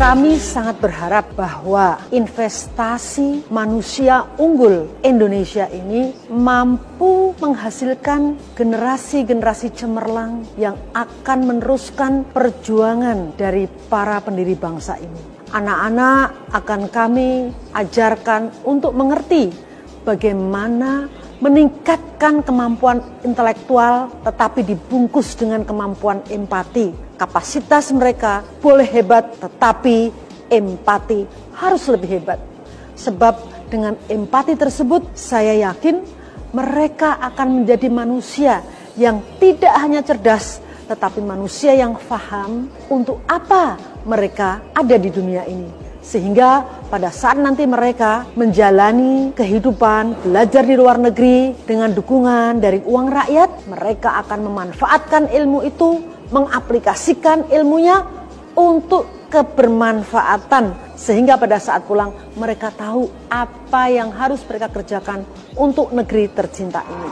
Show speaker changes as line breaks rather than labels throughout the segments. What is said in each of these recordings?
Kami sangat berharap bahwa investasi manusia unggul Indonesia ini mampu menghasilkan generasi-generasi cemerlang yang akan meneruskan perjuangan dari para pendiri bangsa ini. Anak-anak akan kami ajarkan untuk mengerti bagaimana meningkatkan kemampuan intelektual tetapi dibungkus dengan kemampuan empati. Kapasitas mereka boleh hebat tetapi empati harus lebih hebat. Sebab dengan empati tersebut saya yakin mereka akan menjadi manusia yang tidak hanya cerdas tetapi manusia yang paham untuk apa mereka ada di dunia ini. Sehingga pada saat nanti mereka menjalani kehidupan, belajar di luar negeri dengan dukungan dari uang rakyat, mereka akan memanfaatkan ilmu itu, mengaplikasikan ilmunya untuk kebermanfaatan. Sehingga pada saat pulang mereka tahu apa yang harus mereka kerjakan untuk negeri tercinta ini.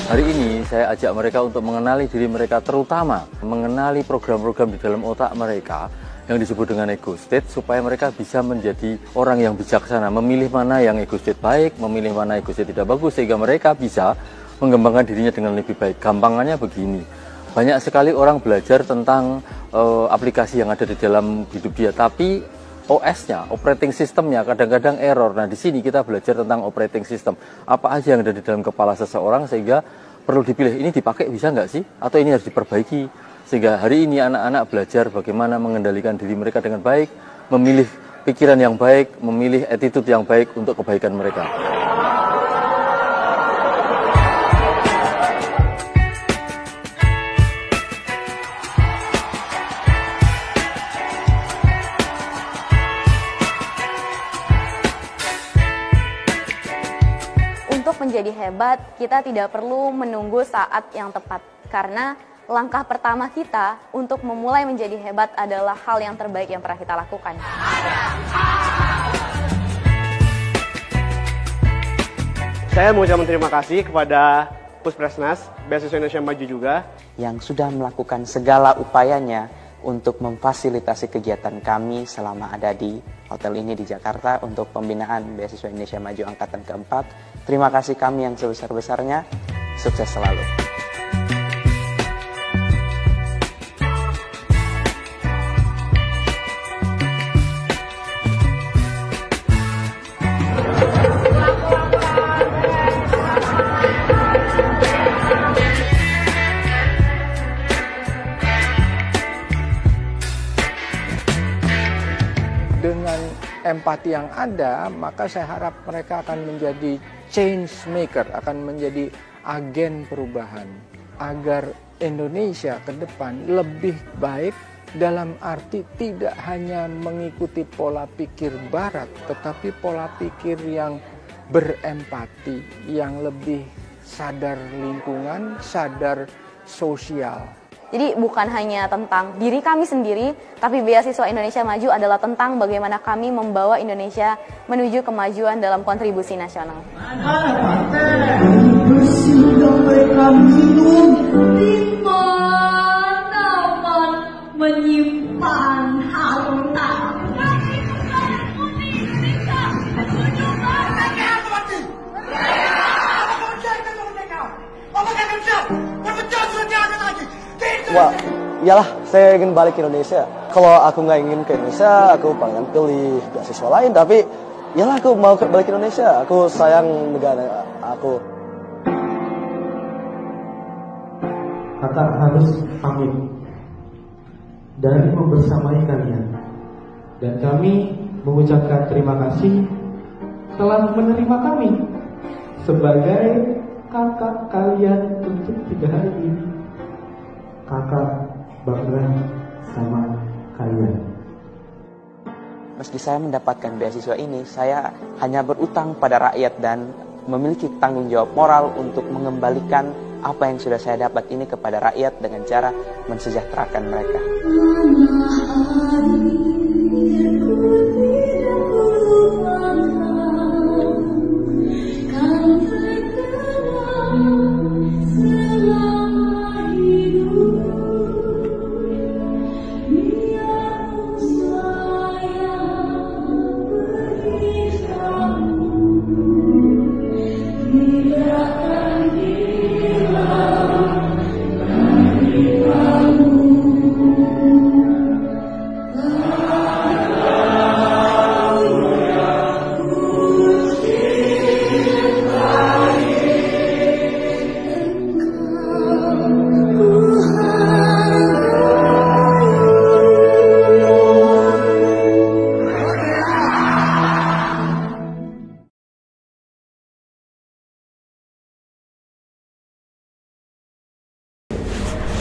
Hari ini saya ajak mereka untuk mengenali diri mereka, terutama mengenali program-program di dalam otak mereka yang disebut dengan ego state, supaya mereka bisa menjadi orang yang bijaksana, memilih mana yang ego state baik, memilih mana ego state tidak bagus, sehingga mereka bisa mengembangkan dirinya dengan lebih baik. Gampangannya begini, banyak sekali orang belajar tentang aplikasi yang ada di dalam hidup dia, tapi OS-nya, operating system-nya kadang-kadang error. Nah, di sini kita belajar tentang operating system. Apa aja yang ada di dalam kepala seseorang sehingga perlu dipilih, ini dipakai bisa nggak sih? Atau ini harus diperbaiki? Sehingga hari ini anak-anak belajar bagaimana mengendalikan diri mereka dengan baik, memilih pikiran yang baik, memilih attitude yang baik untuk kebaikan mereka.
Untuk menjadi hebat, kita tidak perlu menunggu saat yang tepat. Karena langkah pertama kita untuk memulai menjadi hebat adalah hal yang terbaik yang pernah kita lakukan.
Saya mengucapkan terima kasih kepada Puspresnas, Beasiswa Indonesia Maju juga,
yang sudah melakukan segala upayanya untuk memfasilitasi kegiatan kami selama ada di hotel ini di Jakarta untuk pembinaan Beasiswa Indonesia Maju Angkatan keempat. Terima kasih kami yang sebesar-besarnya. Sukses selalu.
Dengan empati yang ada, maka saya harap mereka akan menjadi change maker, akan menjadi agen perubahan agar Indonesia ke depan lebih baik, dalam arti tidak hanya mengikuti pola pikir Barat, tetapi pola pikir yang berempati, yang lebih sadar lingkungan, sadar sosial.
Jadi bukan hanya tentang diri kami sendiri, tapi Beasiswa Indonesia Maju adalah tentang bagaimana kami membawa Indonesia menuju kemajuan dalam kontribusi nasional.
Menyimpan harta.
Wah, iyalah, saya ingin balik ke Indonesia. Kalau aku nggak ingin ke Indonesia, aku pengen pilih beasiswa lain. Tapi, iyalah aku mau balik ke Indonesia. Aku sayang negara aku.
Kakak harus pamit dan membersamai kalian. Dan kami mengucapkan terima kasih telah menerima kami sebagai kakak kalian untuk 3 hari ini. Kakak bangga sama kalian.
Meski saya mendapatkan beasiswa ini, saya hanya berutang pada rakyat dan memiliki tanggung jawab moral untuk mengembalikan apa yang sudah saya dapat ini kepada rakyat dengan cara mensejahterakan mereka.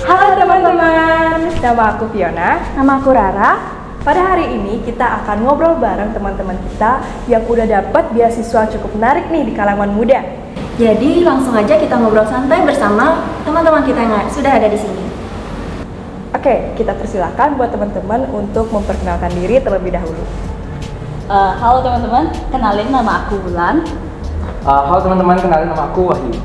Halo teman-teman, nama aku Fiona.
Nama aku Rara.
Pada hari ini kita akan ngobrol bareng teman-teman kita yang udah dapat beasiswa cukup menarik nih di kalangan muda.
Jadi langsung aja kita ngobrol santai bersama teman-teman kita yang sudah ada di sini.
Oke, kita persilakan buat teman-teman untuk memperkenalkan diri terlebih dahulu.
Halo teman-teman, kenalin nama aku Wulan.
Halo teman-teman, kenalin nama aku Wahyu.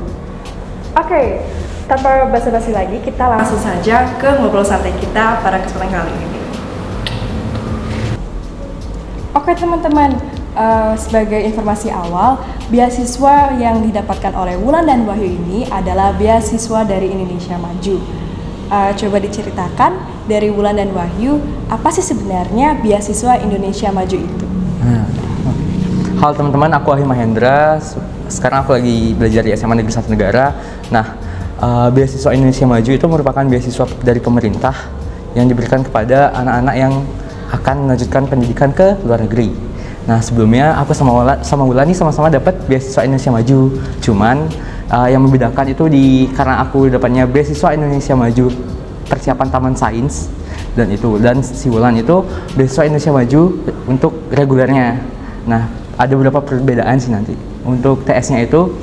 Oke, tanpa basa-basi lagi, kita langsung saja ke ngobrol santai kita pada kesempatan kali ini. Oke teman-teman, sebagai informasi awal, beasiswa yang didapatkan oleh Wulan dan Wahyu ini adalah beasiswa dari Indonesia Maju. Coba diceritakan dari Wulan dan Wahyu, apa sih sebenarnya beasiswa Indonesia Maju itu?
Halo teman-teman, aku Wahyu Mahendra. Sekarang aku lagi belajar di SMA Negeri 1 Negara. Nah, beasiswa Indonesia Maju itu merupakan beasiswa dari pemerintah yang diberikan kepada anak-anak yang akan melanjutkan pendidikan ke luar negeri. Nah, sebelumnya aku sama Wulan nih sama-sama dapat beasiswa Indonesia Maju. Cuman yang membedakan itu karena aku dapatnya beasiswa Indonesia Maju persiapan Taman Sains dan si Wulan itu beasiswa Indonesia Maju untuk regulernya. Nah, ada beberapa perbedaan sih nanti. Untuk TS-nya itu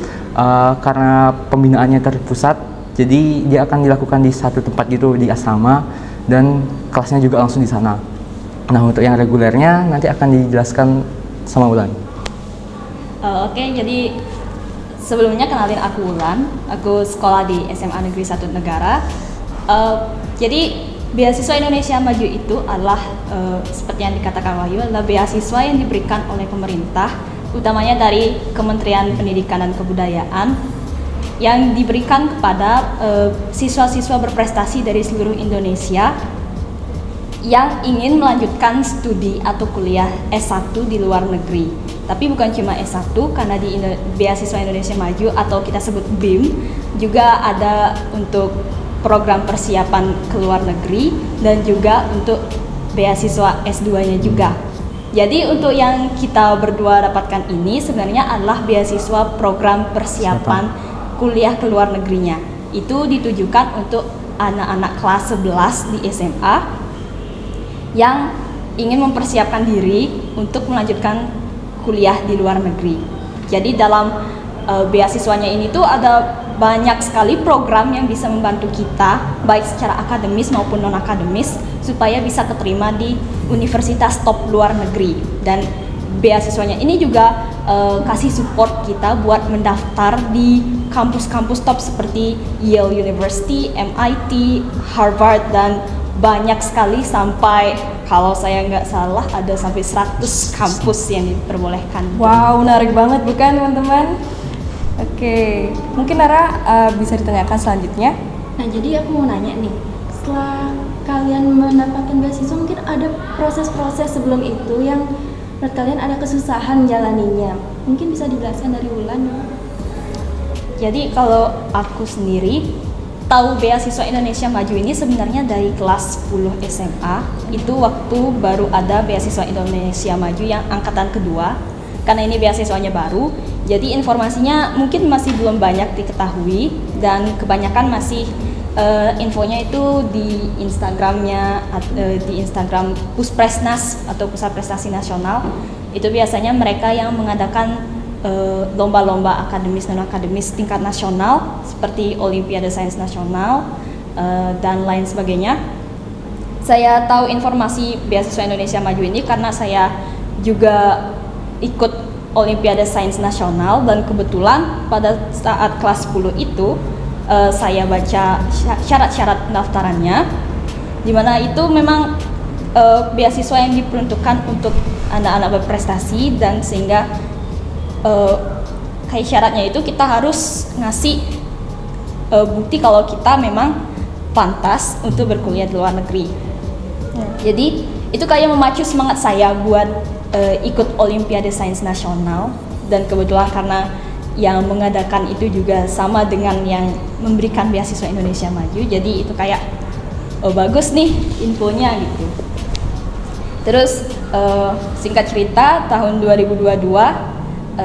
karena pembinaannya terpusat, jadi dia akan dilakukan di satu tempat gitu di asrama dan kelasnya juga langsung di sana. Nah, untuk yang regulernya nanti akan dijelaskan sama Wulan.
Oke, jadi sebelumnya kenalin aku Wulan. Aku sekolah di SMA Negeri 1 Negara. Jadi beasiswa Indonesia Maju itu adalah seperti yang dikatakan Wahyu, adalah beasiswa yang diberikan oleh pemerintah, utamanya dari Kementerian Pendidikan dan Kebudayaan, yang diberikan kepada siswa-siswa berprestasi dari seluruh Indonesia yang ingin melanjutkan studi atau kuliah S1 di luar negeri. Tapi bukan cuma S1, karena di beasiswa Indonesia Maju atau kita sebut BIM juga ada untuk program persiapan ke luar negeri dan juga untuk beasiswa S2-nya juga. Jadi untuk yang kita berdua dapatkan ini sebenarnya adalah beasiswa program persiapan kuliah ke luar negerinya. Itu ditujukan untuk anak-anak kelas 11 di SMA yang ingin mempersiapkan diri untuk melanjutkan kuliah di luar negeri. Jadi dalam beasiswanya ini tuh ada banyak sekali program yang bisa membantu kita baik secara akademis maupun non akademis supaya bisa keterima di universitas top luar negeri. Dan beasiswanya ini juga kasih support kita buat mendaftar di kampus-kampus top seperti Yale University, MIT, Harvard, dan banyak sekali sampai, kalau saya nggak salah, ada sampai 100 kampus yang diperbolehkan.
Wow, menarik banget bukan teman-teman? Oke, mungkin Nara bisa ditanyakan selanjutnya.
Nah, jadi aku mau nanya nih, setelah kalian mendapatkan beasiswa mungkin ada proses-proses sebelum itu yang menurut kalian ada kesusahan menjalaninya. Mungkin bisa dijelaskan dari Wulan.
Jadi kalau aku sendiri tahu beasiswa Indonesia Maju ini sebenarnya dari kelas 10 SMA. Itu waktu baru ada beasiswa Indonesia Maju yang angkatan kedua. Karena ini beasiswanya baru, jadi informasinya mungkin masih belum banyak diketahui dan kebanyakan masih infonya itu di Instagramnya, di Instagram Puspresnas atau Pusat Prestasi Nasional. Itu biasanya mereka yang mengadakan lomba-lomba akademis dan akademis tingkat nasional seperti Olimpiade Sains Nasional dan lain sebagainya. Saya tahu informasi beasiswa Indonesia Maju ini karena saya juga ikut Olimpiade Sains Nasional, dan kebetulan pada saat kelas 10 itu saya baca syarat-syarat pendaftarannya, di mana itu memang beasiswa yang diperuntukkan untuk anak-anak berprestasi, dan sehingga kayak syaratnya itu kita harus ngasih bukti kalau kita memang pantas untuk berkuliah di luar negeri. Jadi itu kayak memacu semangat saya buat ikut Olimpiade Sains Nasional, dan kebetulan karena yang mengadakan itu juga sama dengan yang memberikan beasiswa Indonesia Maju, jadi itu kayak bagus nih infonya gitu. Terus singkat cerita, tahun 2022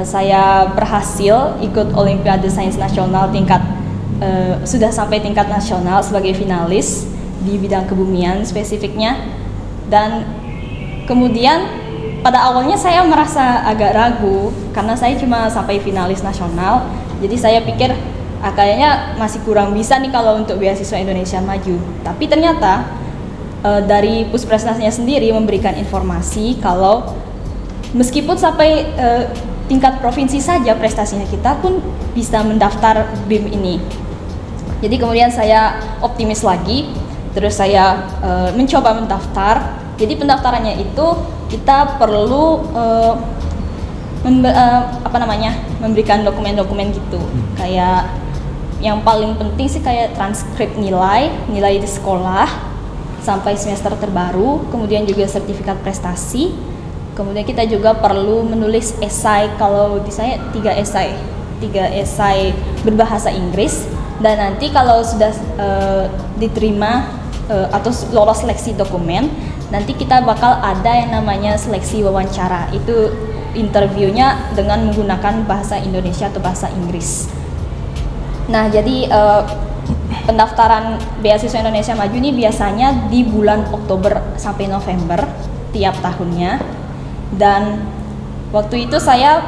saya berhasil ikut Olimpiade Sains Nasional sudah sampai tingkat nasional sebagai finalis di bidang kebumian spesifiknya. Dan kemudian pada awalnya saya merasa agak ragu karena saya cuma sampai finalis nasional, jadi saya pikir kayaknya masih kurang bisa nih kalau untuk beasiswa Indonesia Maju. Tapi ternyata dari Puspresnasnya sendiri memberikan informasi kalau meskipun sampai tingkat provinsi saja prestasinya, kita pun bisa mendaftar BIM ini. Jadi kemudian saya optimis lagi, terus saya mencoba mendaftar. Jadi pendaftarannya itu kita perlu memberikan dokumen-dokumen gitu, kayak yang paling penting sih kayak transkrip nilai di sekolah sampai semester terbaru, kemudian juga sertifikat prestasi. Kemudian kita juga perlu menulis esai, kalau di saya 3 esai berbahasa Inggris. Dan nanti kalau sudah diterima atau lolos seleksi dokumen, nanti kita bakal ada yang namanya seleksi wawancara. Itu interviewnya dengan menggunakan bahasa Indonesia atau bahasa Inggris. Nah, jadi pendaftaran beasiswa Indonesia Maju ini biasanya di bulan Oktober sampai November tiap tahunnya. Dan waktu itu saya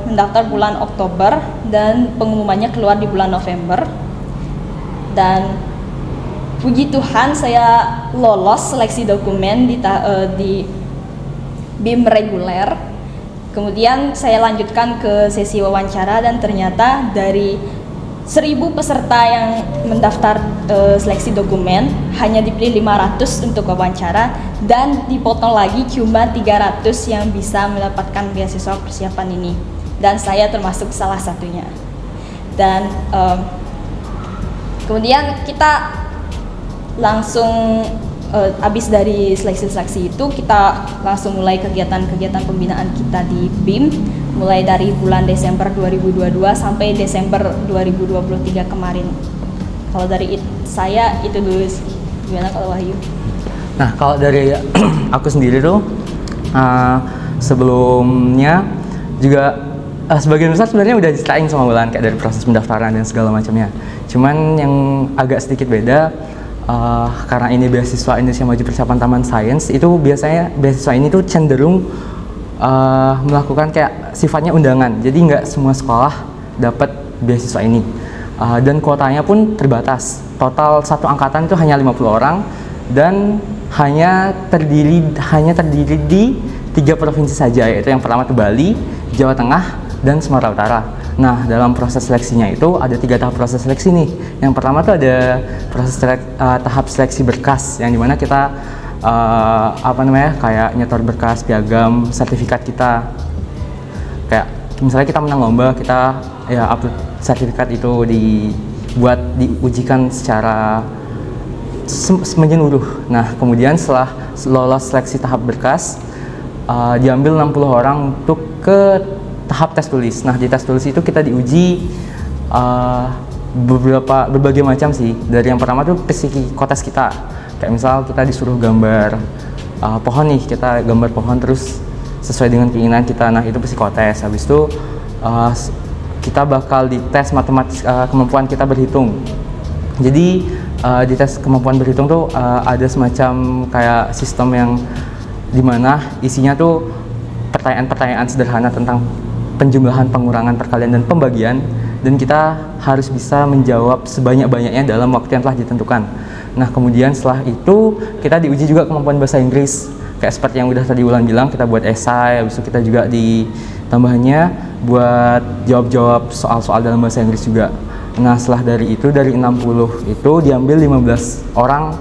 mendaftar bulan Oktober dan pengumumannya keluar di bulan November. Dan puji Tuhan saya lolos seleksi dokumen di BIM reguler. Kemudian saya lanjutkan ke sesi wawancara, dan ternyata dari 1000 peserta yang mendaftar seleksi dokumen hanya dipilih 500 untuk wawancara, dan dipotong lagi cuma 300 yang bisa mendapatkan beasiswa persiapan ini, dan saya termasuk salah satunya. Dan kemudian kita langsung habis dari seleksi-seleksi itu, kita langsung mulai kegiatan-kegiatan pembinaan kita di BIM, mulai dari bulan Desember 2022 sampai Desember 2023 kemarin. Kalau dari saya itu dulu sih. Gimana kalau Wahyu?
Nah, kalau dari aku sendiri tuh sebelumnya juga sebagian besar sebenarnya udah diceritain sama Wulan, kayak dari proses pendaftaran dan segala macamnya. Cuman yang agak sedikit beda, karena ini beasiswa Indonesia Maju Persiapan Taman Sains, itu biasanya beasiswa ini tuh cenderung melakukan kayak sifatnya undangan, jadi nggak semua sekolah dapat beasiswa ini, dan kuotanya pun terbatas. Total satu angkatan itu hanya 50 orang, dan hanya terdiri di 3 provinsi saja, yaitu yang pertama itu Bali, Jawa Tengah, dan Sumatera Utara. Nah, dalam proses seleksinya itu ada 3 tahap proses seleksi nih. Yang pertama tuh ada proses tahap seleksi berkas, yang dimana kita kayak nyetor berkas, piagam, sertifikat kita. Kayak misalnya kita menang lomba, kita ya upload sertifikat itu diujikan secara menyeluruh. Nah, kemudian setelah lolos seleksi tahap berkas, diambil 60 orang untuk ke tahap tes tulis. Nah, di tes tulis itu kita diuji berbagai macam sih. Dari yang pertama tuh psikotes kita. Kayak misal kita disuruh gambar pohon nih, kita gambar pohon terus sesuai dengan keinginan kita. Nah, itu psikotes. Habis itu kita bakal dites kemampuan kita berhitung. Jadi di tes kemampuan berhitung tuh ada semacam kayak sistem yang dimana isinya tuh pertanyaan-pertanyaan sederhana tentang penjumlahan, pengurangan, perkalian, dan pembagian, dan kita harus bisa menjawab sebanyak-banyaknya dalam waktu yang telah ditentukan. Nah, kemudian setelah itu kita diuji juga kemampuan bahasa Inggris, kayak seperti yang udah tadi Wulan bilang, kita buat esai, habis itu kita juga ditambahnya buat jawab-jawab soal-soal dalam bahasa Inggris juga. Nah, setelah dari itu, dari 60 itu diambil 15 orang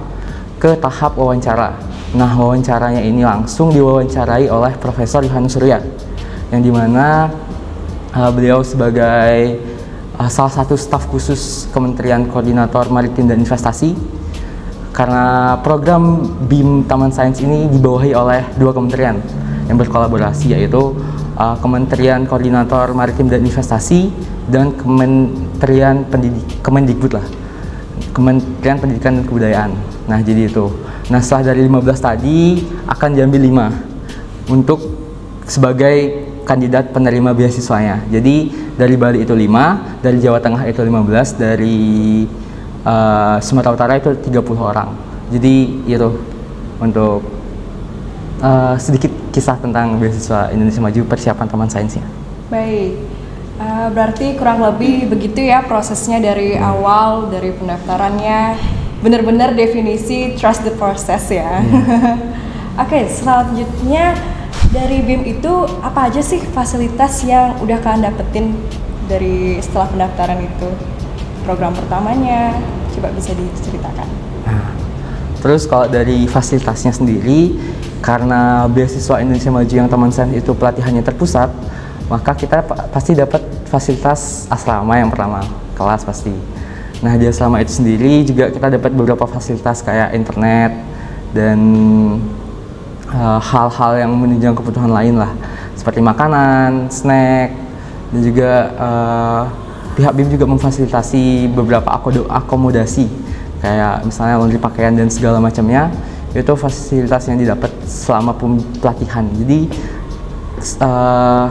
ke tahap wawancara. Nah, wawancaranya ini langsung diwawancarai oleh Profesor Yohannes Surya, yang dimana beliau sebagai salah satu staf khusus Kementerian Koordinator Maritim dan Investasi, karena program BIM Taman Sains ini dibawahi oleh 2 kementerian yang berkolaborasi, yaitu Kementerian Koordinator Maritim dan Investasi dan Kementerian Kemendikbud lah, Kementerian Pendidikan dan Kebudayaan. Nah, jadi itu. Nah, setelah dari 15 tadi akan diambil 5 untuk sebagai kandidat penerima beasiswanya. Jadi dari Bali itu 5, dari Jawa Tengah itu 15, dari Sumatera Utara itu 30 orang. Jadi itu untuk sedikit kisah tentang beasiswa Indonesia Maju persiapan Taman Sainsnya.
Baik, berarti kurang lebih begitu ya prosesnya dari awal, dari pendaftarannya, benar-benar definisi trust the process ya. Oke, selanjutnya dari BIM itu apa aja sih fasilitas yang udah kalian dapetin dari setelah pendaftaran itu? Program pertamanya, coba bisa diceritakan.
Nah, terus kalau dari fasilitasnya sendiri, karena beasiswa Indonesia Maju yang Taman Sains itu pelatihannya terpusat, maka kita pasti dapat fasilitas asrama yang pertama, kelas pasti. Nah, di asrama itu sendiri juga kita dapat beberapa fasilitas kayak internet dan hal-hal yang menunjang kebutuhan lain lah, seperti makanan, snack, dan juga pihak BIM juga memfasilitasi beberapa akomodasi kayak misalnya laundry pakaian dan segala macamnya. Itu fasilitas yang didapat selama pelatihan. Jadi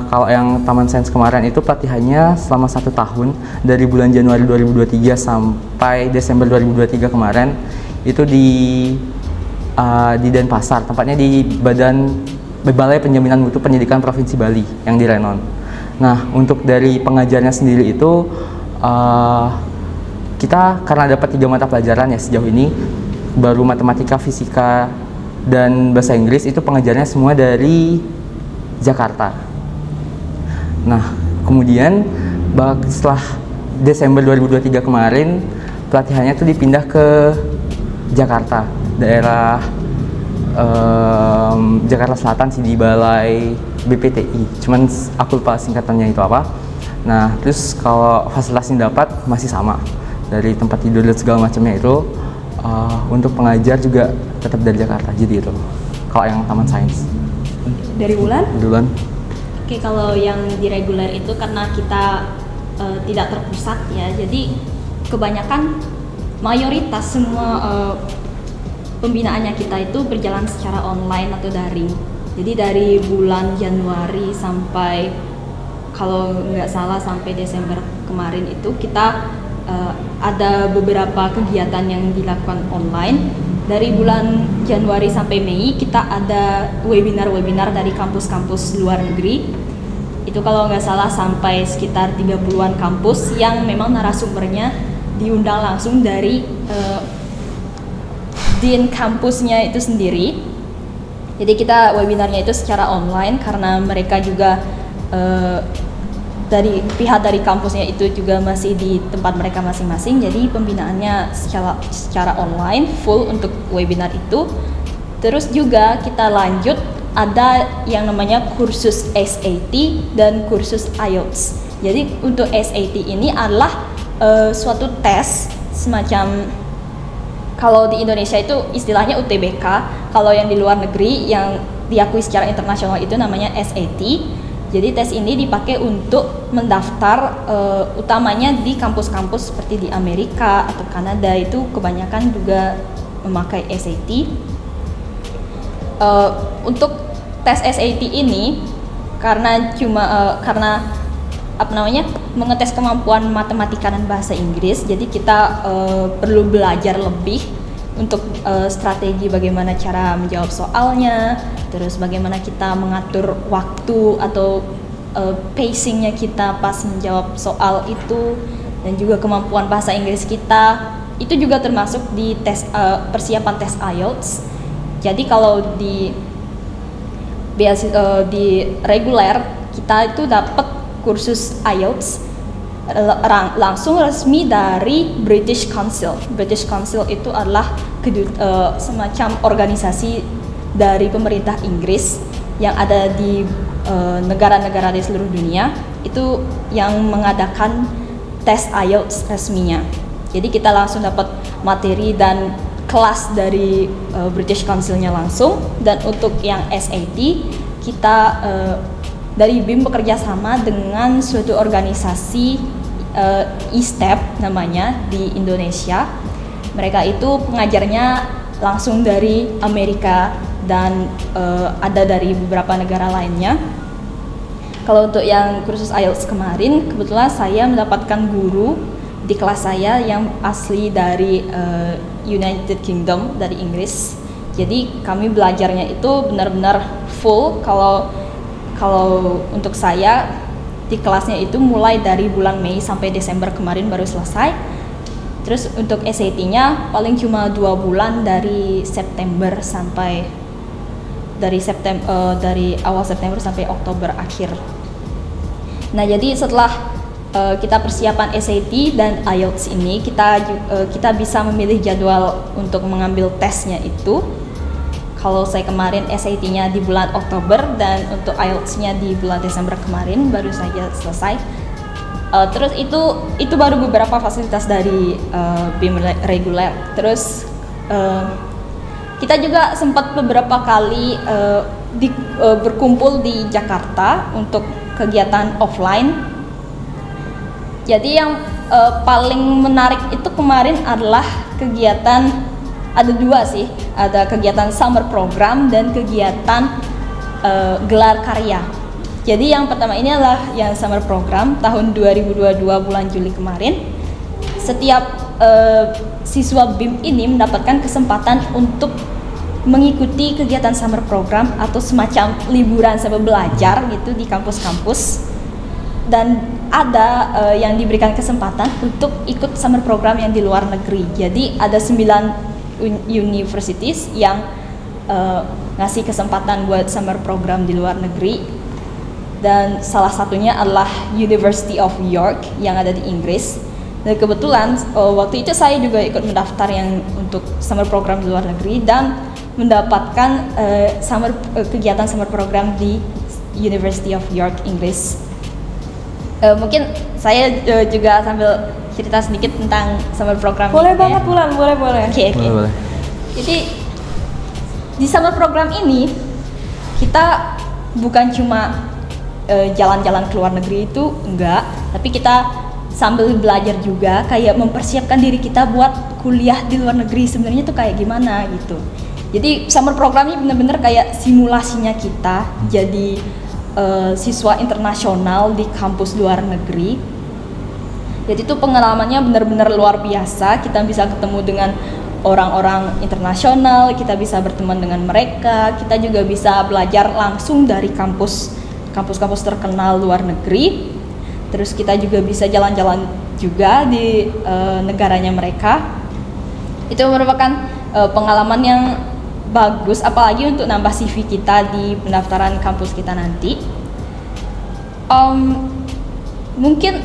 kalau yang Taman Sains kemarin itu pelatihannya selama 1 tahun, dari bulan Januari 2023 sampai Desember 2023 kemarin, itu di Denpasar, tempatnya di Balai Penjaminan Mutu Pendidikan Provinsi Bali yang di Renon. Nah, untuk dari pengajarnya sendiri itu kita karena dapat 3 mata pelajaran ya sejauh ini, baru matematika, fisika, dan bahasa Inggris, itu pengajarnya semua dari Jakarta. Nah, kemudian setelah Desember 2023 kemarin, pelatihannya itu dipindah ke Jakarta, daerah Jakarta Selatan sih, di Balai BPTI, cuman aku lupa singkatannya itu apa. Nah, terus kalau fasilitas yang dapat masih sama, dari tempat tidur dan segala macamnya itu. Untuk pengajar juga tetap dari Jakarta, jadi itu kalau yang Taman Sains.
Dari Wulan?
Oke, kalau yang di reguler itu karena kita tidak terpusat ya, jadi kebanyakan mayoritas semua pembinaannya kita itu berjalan secara online atau daring. Jadi dari bulan Januari sampai, kalau nggak salah sampai Desember kemarin itu kita ada beberapa kegiatan yang dilakukan online. Dari bulan Januari sampai Mei kita ada webinar-webinar dari kampus-kampus luar negeri. Itu kalau nggak salah sampai sekitar 30-an kampus yang memang narasumbernya diundang langsung dari dean kampusnya itu sendiri. Jadi kita webinarnya itu secara online karena mereka juga dari pihak dari kampusnya itu juga masih di tempat mereka masing-masing, jadi pembinaannya secara online full untuk webinar itu. Terus juga kita lanjut ada yang namanya kursus SAT dan kursus IELTS. Jadi untuk SAT ini adalah suatu tes semacam, kalau di Indonesia itu istilahnya UTBK, kalau yang di luar negeri yang diakui secara internasional itu namanya SAT. Jadi tes ini dipakai untuk mendaftar utamanya di kampus-kampus seperti di Amerika atau Kanada, itu kebanyakan juga memakai SAT. Untuk tes SAT ini karena mengetes kemampuan matematika dan bahasa Inggris, jadi kita perlu belajar lebih untuk strategi bagaimana cara menjawab soalnya, terus bagaimana kita mengatur waktu atau pacingnya kita pas menjawab soal itu, dan juga kemampuan bahasa Inggris kita itu juga termasuk di tes persiapan tes IELTS. Jadi kalau di reguler kita itu dapat kursus IELTS langsung resmi dari British Council. British Council itu adalah semacam organisasi dari pemerintah Inggris yang ada di negara-negara di seluruh dunia, itu yang mengadakan tes IELTS resminya. Jadi kita langsung dapat materi dan kelas dari British Council-nya langsung. Dan untuk yang SAT kita dari BIM bekerja sama dengan suatu organisasi e-step namanya di Indonesia. Mereka itu pengajarnya langsung dari Amerika dan ada dari beberapa negara lainnya. Kalau untuk yang kursus IELTS kemarin, kebetulan saya mendapatkan guru di kelas saya yang asli dari United Kingdom, dari Inggris. Jadi kami belajarnya itu benar-benar full. Kalau untuk saya di kelasnya itu mulai dari bulan Mei sampai Desember kemarin baru selesai. Terus untuk SAT-nya paling cuma 2 bulan dari awal September sampai Oktober akhir. Nah, jadi setelah kita persiapan SAT dan IELTS ini, kita bisa memilih jadwal untuk mengambil tesnya itu. Kalau saya kemarin SAT-nya di bulan Oktober dan untuk IELTS-nya di bulan Desember kemarin baru saja selesai. Terus itu baru beberapa fasilitas dari BIM reguler. Terus kita juga sempat beberapa kali berkumpul di Jakarta untuk kegiatan offline. Jadi yang paling menarik itu kemarin adalah kegiatan, ada 2 sih, ada kegiatan summer program dan kegiatan gelar karya. Jadi yang pertama ini adalah yang summer program tahun 2022 bulan Juli kemarin. Setiap siswa BIM ini mendapatkan kesempatan untuk mengikuti kegiatan summer program atau semacam liburan sambil belajar gitu di kampus-kampus. Dan ada yang diberikan kesempatan untuk ikut summer program yang di luar negeri. Jadi ada 9 universities yang ngasih kesempatan buat summer program di luar negeri. Dan salah satunya adalah University of York yang ada di Inggris. Dan kebetulan waktu itu saya juga ikut mendaftar yang untuk summer program di luar negeri dan mendapatkan kegiatan summer program di University of York, Inggris. Mungkin saya juga sambil cerita sedikit tentang summer program.
Boleh banget, Wulan, boleh.
Oke. Jadi di summer program ini kita bukan cuma jalan-jalan ke luar negeri itu enggak, tapi kita sambil belajar juga kayak mempersiapkan diri kita buat kuliah di luar negeri sebenarnya tuh kayak gimana gitu. Jadi summer program ini benar-benar kayak simulasinya kita jadi siswa internasional di kampus luar negeri. Jadi itu pengalamannya benar-benar luar biasa. Kita bisa ketemu dengan orang-orang internasional, kita bisa berteman dengan mereka, kita juga bisa belajar langsung dari kampus-kampus terkenal luar negeri. Terus kita juga bisa jalan-jalan juga di negaranya mereka. Itu merupakan pengalaman yang bagus, apalagi untuk nambah CV kita di pendaftaran kampus kita nanti. Mungkin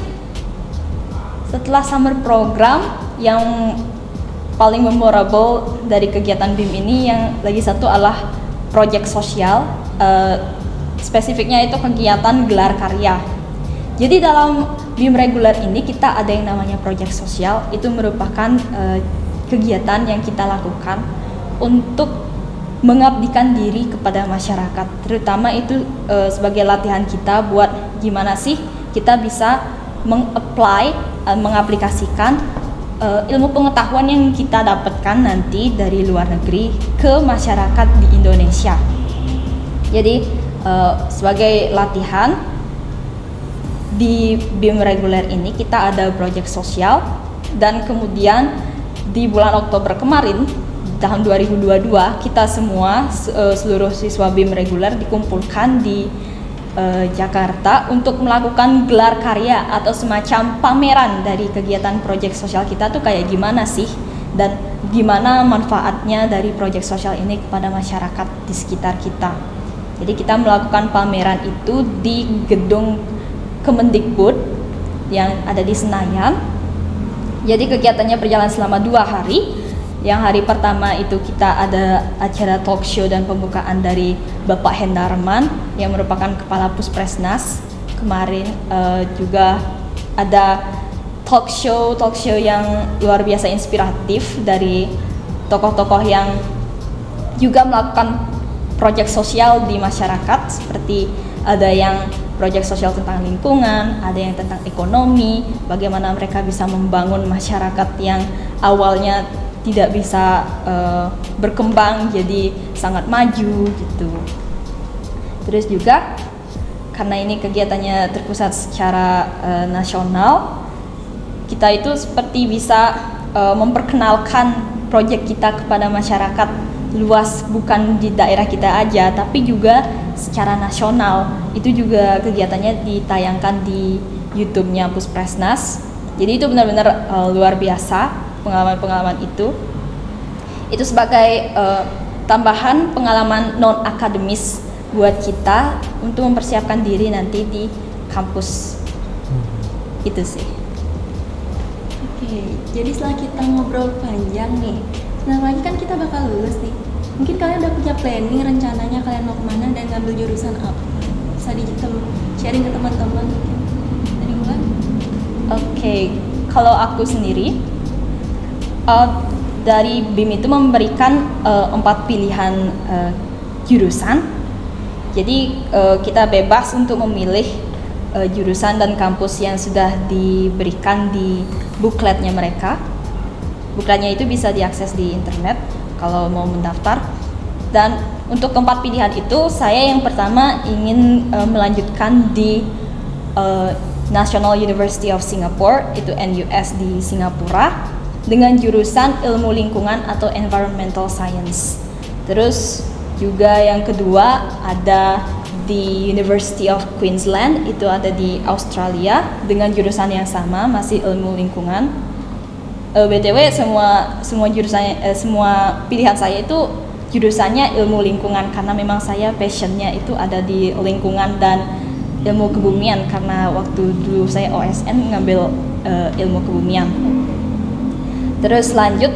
setelah summer program yang paling memorable dari kegiatan BIM ini yang lagi satu adalah project sosial. Spesifiknya itu kegiatan gelar karya. Jadi dalam BIM reguler ini kita ada yang namanya project sosial. Itu merupakan kegiatan yang kita lakukan untuk mengabdikan diri kepada masyarakat, terutama itu sebagai latihan kita buat gimana sih kita bisa mengaplikasikan ilmu pengetahuan yang kita dapatkan nanti dari luar negeri ke masyarakat di Indonesia. Jadi sebagai latihan di BIM reguler ini kita ada project sosial, dan kemudian di bulan Oktober kemarin tahun 2022 kita semua seluruh siswa BIM reguler dikumpulkan di Jakarta untuk melakukan gelar karya atau semacam pameran dari kegiatan proyek sosial kita tuh kayak gimana sih, dan gimana manfaatnya dari proyek sosial ini kepada masyarakat di sekitar kita. Jadi kita melakukan pameran itu di gedung Kemendikbud yang ada di Senayan. Jadi kegiatannya berjalan selama 2 hari. Yang hari pertama itu kita ada acara talk show dan pembukaan dari Bapak Hendarman yang merupakan Kepala Puspresnas. Kemarin juga ada talk show yang luar biasa inspiratif dari tokoh-tokoh yang juga melakukan proyek sosial di masyarakat, seperti ada yang proyek sosial tentang lingkungan, ada yang tentang ekonomi, bagaimana mereka bisa membangun masyarakat yang awalnya tidak bisa berkembang jadi sangat maju gitu. Terus juga karena ini kegiatannya terpusat secara nasional, kita itu seperti bisa memperkenalkan proyek kita kepada masyarakat luas, bukan di daerah kita aja tapi juga secara nasional. Itu juga kegiatannya ditayangkan di YouTube-nya Puspresnas. Jadi itu benar-benar luar biasa pengalaman-pengalaman itu sebagai tambahan pengalaman non akademis buat kita untuk mempersiapkan diri nanti di kampus. Itu sih.
Oke, jadi setelah kita ngobrol panjang nih, sebentar lagi kan kita bakal lulus nih. Mungkin kalian udah punya planning rencananya kalian mau kemana dan ngambil jurusan apa? Bisa sharing ke teman-teman mungkin dari Wulan?
Oke, kalau aku sendiri dari BIM itu memberikan 4 pilihan jurusan. Jadi kita bebas untuk memilih jurusan dan kampus yang sudah diberikan di bukletnya mereka. Bukletnya itu bisa diakses di internet kalau mau mendaftar. Dan untuk 4 pilihan itu, saya yang pertama ingin melanjutkan di National University of Singapore, itu NUS di Singapura, dengan jurusan ilmu lingkungan atau environmental science. Terus juga yang kedua ada di University of Queensland, itu ada di Australia, dengan jurusan yang sama, masih ilmu lingkungan. BTW semua jurusan, semua pilihan saya itu jurusannya ilmu lingkungan karena memang saya passionnya itu ada di lingkungan dan ilmu kebumian, karena waktu dulu saya OSN ngambil ilmu kebumian. Terus lanjut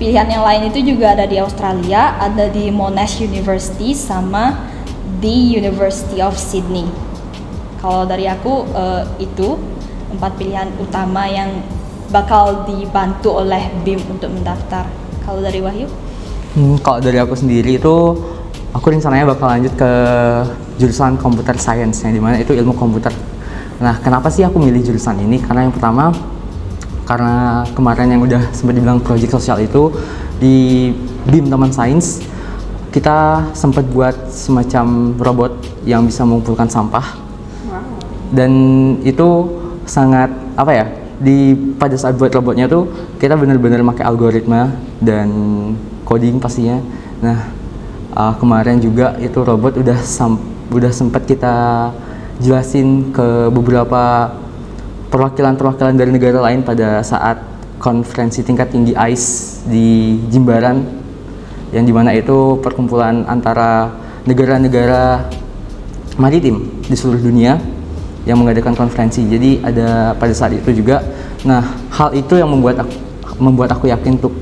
pilihan yang lain itu juga ada di Australia, ada di Monash University sama di University of Sydney. Kalau dari aku itu 4 pilihan utama yang bakal dibantu oleh BIM untuk mendaftar. Kalau dari Wahyu?
Kalau dari aku sendiri itu aku rencananya bakal lanjut ke jurusan computer science, yang dimana itu ilmu komputer. Nah, kenapa sih aku milih jurusan ini? Karena yang pertama, karena kemarin yang udah sempat dibilang proyek sosial itu di BIM Taman Sains, kita sempat buat semacam robot yang bisa mengumpulkan sampah. Dan itu sangat pada saat buat robotnya tuh kita benar-benar pakai algoritma dan coding pastinya. Nah, kemarin juga itu robot udah sempat kita jelasin ke beberapa perwakilan dari negara lain pada saat konferensi tingkat tinggi ICE di Jimbaran, yang dimana itu perkumpulan antara negara-negara maritim di seluruh dunia yang mengadakan konferensi. Jadi ada pada saat itu juga. Nah, hal itu yang membuat aku yakin untuk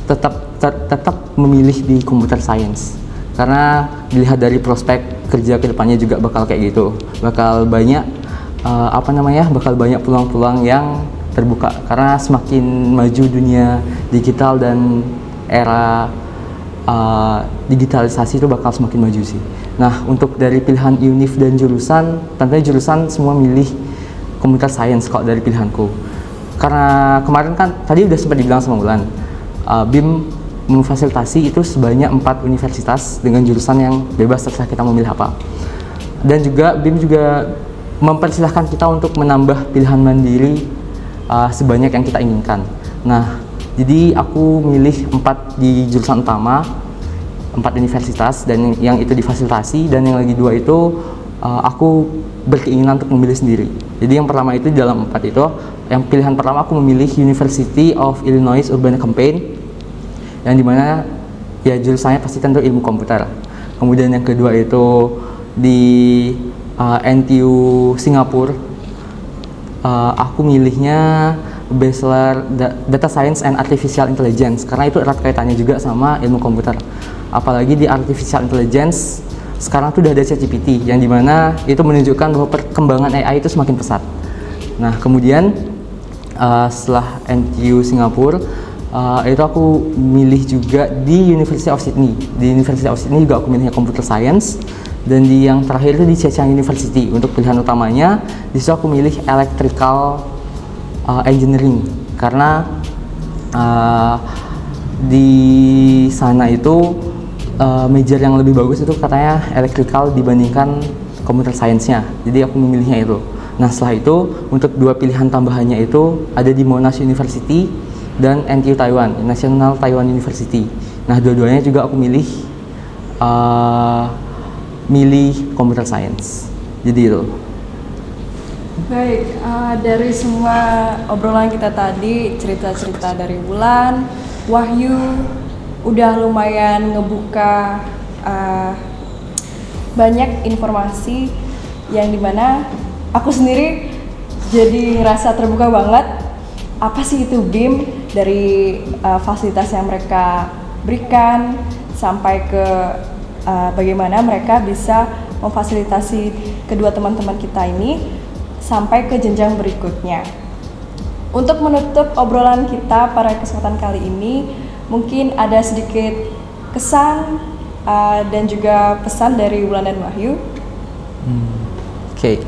tetap memilih di computer science, karena dilihat dari prospek kerja kedepannya juga bakal kayak gitu, bakal banyak bakal banyak peluang-peluang yang terbuka, karena semakin maju dunia digital dan era digitalisasi itu bakal semakin maju sih. Nah, untuk dari pilihan univ dan jurusan, tentunya jurusan semua milih computer science kalau dari pilihanku. Karena kemarin kan tadi udah sempat dibilang sama Wulan, BIM memfasilitasi itu sebanyak 4 universitas dengan jurusan yang bebas terserah kita memilih apa. Dan juga BIM juga mempersilahkan kita untuk menambah pilihan mandiri sebanyak yang kita inginkan. Nah, jadi aku milih 4 di jurusan utama. 4 universitas dan yang itu difasilitasi, dan yang lagi 2 itu aku berkeinginan untuk memilih sendiri. Jadi yang pertama itu di dalam 4 itu, yang pilihan pertama aku memilih University of Illinois Urbana-Champaign, yang dimana ya jurusannya pasti tentu ilmu komputer. Kemudian yang kedua itu di NTU Singapura, aku milihnya Bachelor Data Science and Artificial Intelligence karena itu erat kaitannya juga sama ilmu komputer. Apalagi di Artificial Intelligence sekarang tuh udah ada ChatGPT yang dimana itu menunjukkan bahwa perkembangan AI itu semakin pesat. Nah kemudian setelah NTU Singapura itu aku milih juga di University of Sydney. Di University of Sydney juga aku milihnya Computer Science, dan di yang terakhir itu di Zhejiang University untuk pilihan utamanya di situ aku milih Electrical Engineering karena di sana itu major yang lebih bagus itu katanya electrical dibandingkan computer science-nya, jadi aku memilihnya itu. Nah setelah itu untuk 2 pilihan tambahannya itu ada di Monash University dan NTU Taiwan, National Taiwan University. Nah dua-duanya juga aku milih computer science, jadi itu.
Baik, dari semua obrolan kita tadi, cerita-cerita dari Wulan, Wahyu udah lumayan ngebuka banyak informasi yang dimana aku sendiri jadi ngerasa terbuka banget apa sih itu BIM, dari fasilitas yang mereka berikan sampai ke bagaimana mereka bisa memfasilitasi kedua teman-teman kita ini sampai ke jenjang berikutnya. Untuk menutup obrolan kita pada kesempatan kali ini, mungkin ada sedikit kesan dan juga pesan dari Wulan dan Wahyu.
Oke.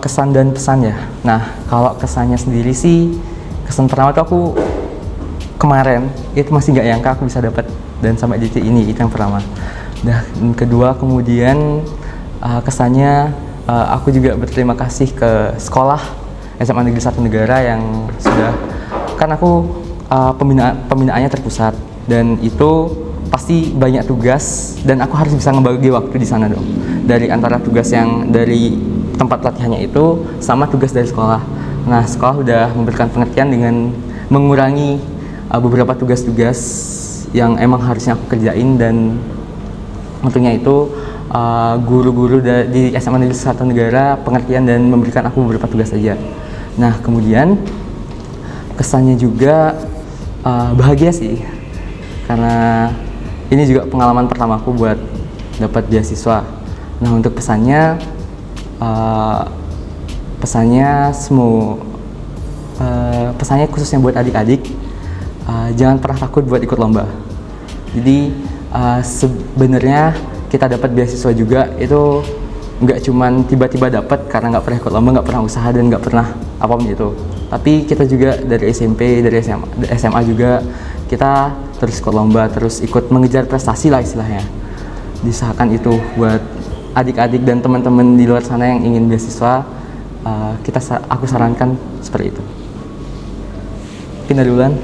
Kesan dan pesan ya. Nah, kalau kesannya sendiri sih, kesan pertama tuh aku kemarin itu masih nggak nyangka aku bisa dapat dan sampai di titik ini, itu yang pertama. Dan kedua kemudian kesannya aku juga berterima kasih ke sekolah SMA Negeri 1 Negara yang sudah, kan aku pembinaannya terpusat dan itu pasti banyak tugas dan aku harus bisa ngebagi waktu di sana dong. Dari antara tugas yang dari tempat latihannya itu sama tugas dari sekolah. Nah, sekolah udah memberikan pengertian dengan mengurangi beberapa tugas-tugas yang emang harusnya aku kerjain, dan untungnya itu guru-guru di SMA Negeri 1 Negara pengertian dan memberikan aku beberapa tugas saja. Nah, kemudian kesannya juga bahagia sih, karena ini juga pengalaman pertamaku buat dapat beasiswa. Nah, untuk pesannya pesannya khususnya buat adik-adik, jangan pernah takut buat ikut lomba. Jadi sebenarnya kita dapat beasiswa juga itu nggak cuman tiba-tiba dapat karena nggak pernah ikut lomba, nggak pernah usaha dan nggak pernah apapun itu. Tapi kita juga dari SMP, dari SMA juga kita terus ikut lomba, terus ikut mengejar prestasi lah istilahnya. Diusahakan itu buat adik-adik dan teman-teman di luar sana yang ingin beasiswa, aku sarankan seperti itu. Mungkin dari Wulan?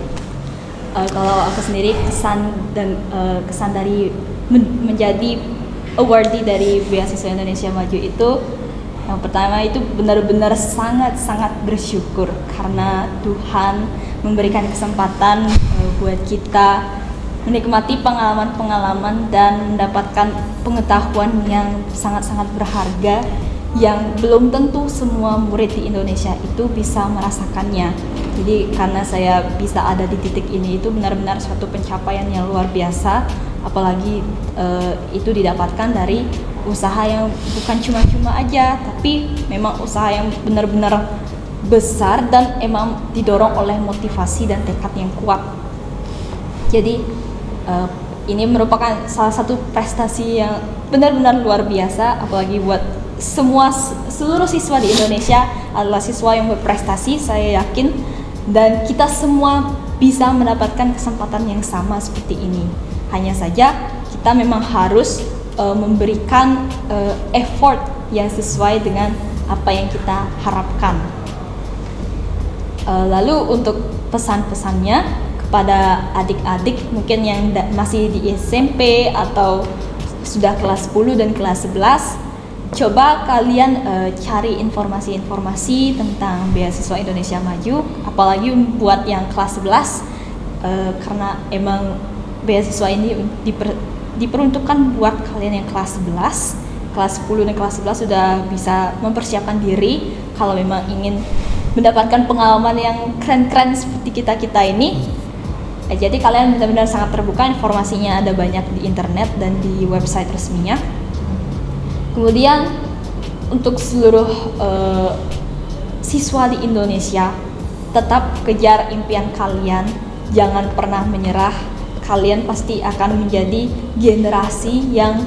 Kalau aku sendiri kesan dari menjadi awardee dari Beasiswa Indonesia Maju itu, yang pertama itu benar-benar sangat-sangat bersyukur karena Tuhan memberikan kesempatan buat kita menikmati pengalaman-pengalaman dan mendapatkan pengetahuan yang sangat-sangat berharga yang belum tentu semua murid di Indonesia itu bisa merasakannya. Jadi karena saya bisa ada di titik ini itu benar-benar suatu pencapaian yang luar biasa, apalagi itu didapatkan dari usaha yang bukan cuma-cuma aja, tapi memang usaha yang benar-benar besar dan emang didorong oleh motivasi dan tekad yang kuat. Jadi ini merupakan salah satu prestasi yang benar-benar luar biasa, apalagi buat seluruh siswa di Indonesia adalah siswa yang berprestasi, saya yakin, dan kita semua bisa mendapatkan kesempatan yang sama seperti ini. Hanya saja kita memang harus memberikan effort yang sesuai dengan apa yang kita harapkan. Lalu untuk pesan-pesannya kepada adik-adik mungkin yang masih di SMP atau sudah kelas 10 dan kelas 11, coba kalian cari informasi-informasi tentang beasiswa Indonesia Maju, apalagi buat yang kelas 11, karena emang beasiswa ini diperuntukkan buat kalian yang kelas 11, kelas 10 dan kelas 11 sudah bisa mempersiapkan diri kalau memang ingin mendapatkan pengalaman yang keren-keren seperti kita-kita ini. Jadi kalian benar-benar sangat terbuka, informasinya ada banyak di internet dan di website resminya. Kemudian untuk seluruh siswa di Indonesia, tetap kejar impian kalian, jangan pernah menyerah. Kalian pasti akan menjadi generasi yang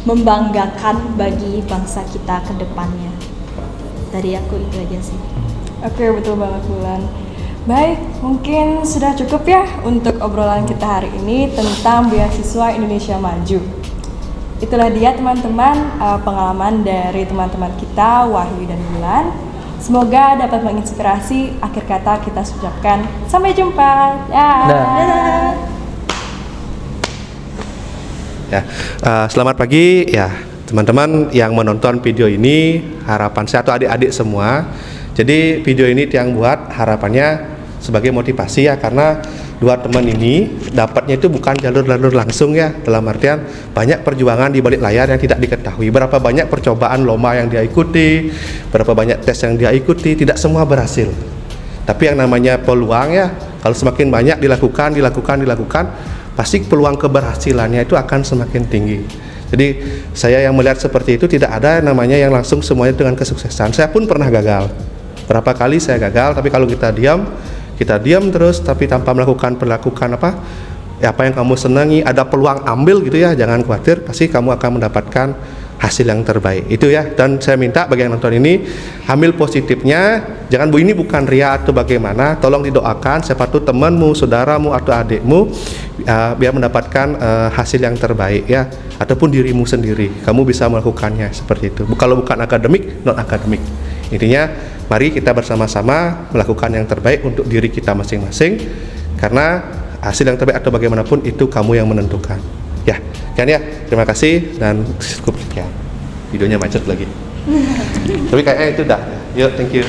membanggakan bagi bangsa kita ke depannya. Dari aku itu aja sih.
Oke, betul banget Wulan. Baik, mungkin sudah cukup ya untuk obrolan kita hari ini tentang beasiswa Indonesia Maju. Itulah dia teman-teman pengalaman dari teman-teman kita Wahyu dan Wulan. Semoga dapat menginspirasi. Akhir kata kita ucapkan sampai jumpa. Dadah.
Ya, selamat pagi ya teman-teman yang menonton video ini. Harapan saya atau adik-adik semua. Jadi video ini Tiang buat harapannya sebagai motivasi ya, karena dua teman ini dapatnya itu bukan jalur-jalur langsung ya, dalam artian banyak perjuangan di balik layar yang tidak diketahui. Berapa banyak percobaan lomba yang dia ikuti, berapa banyak tes yang dia ikuti, tidak semua berhasil. Tapi yang namanya peluang ya, kalau semakin banyak dilakukan, pasti peluang keberhasilannya itu akan semakin tinggi. Jadi saya yang melihat seperti itu, tidak ada namanya yang langsung semuanya dengan kesuksesan. Saya pun pernah gagal. Berapa kali saya gagal, tapi kalau kita diam terus tapi tanpa melakukan apa yang kamu senangi, ada peluang ambil gitu ya, jangan khawatir, pasti kamu akan mendapatkan hasil yang terbaik itu ya. Dan saya minta bagi yang nonton ini, ambil positifnya, jangan ini bukan ria atau bagaimana, tolong didoakan siapa tuh temanmu, saudaramu atau adikmu biar mendapatkan hasil yang terbaik ya, ataupun dirimu sendiri, kamu bisa melakukannya seperti itu. Kalau bukan akademik, non akademik, intinya mari kita bersama-sama melakukan yang terbaik untuk diri kita masing-masing, karena hasil yang terbaik atau bagaimanapun itu kamu yang menentukan ya. Kan ya, terima kasih dan cukup sekian. Videonya macet lagi. Tapi kayaknya itu dah. Yuk, thank you.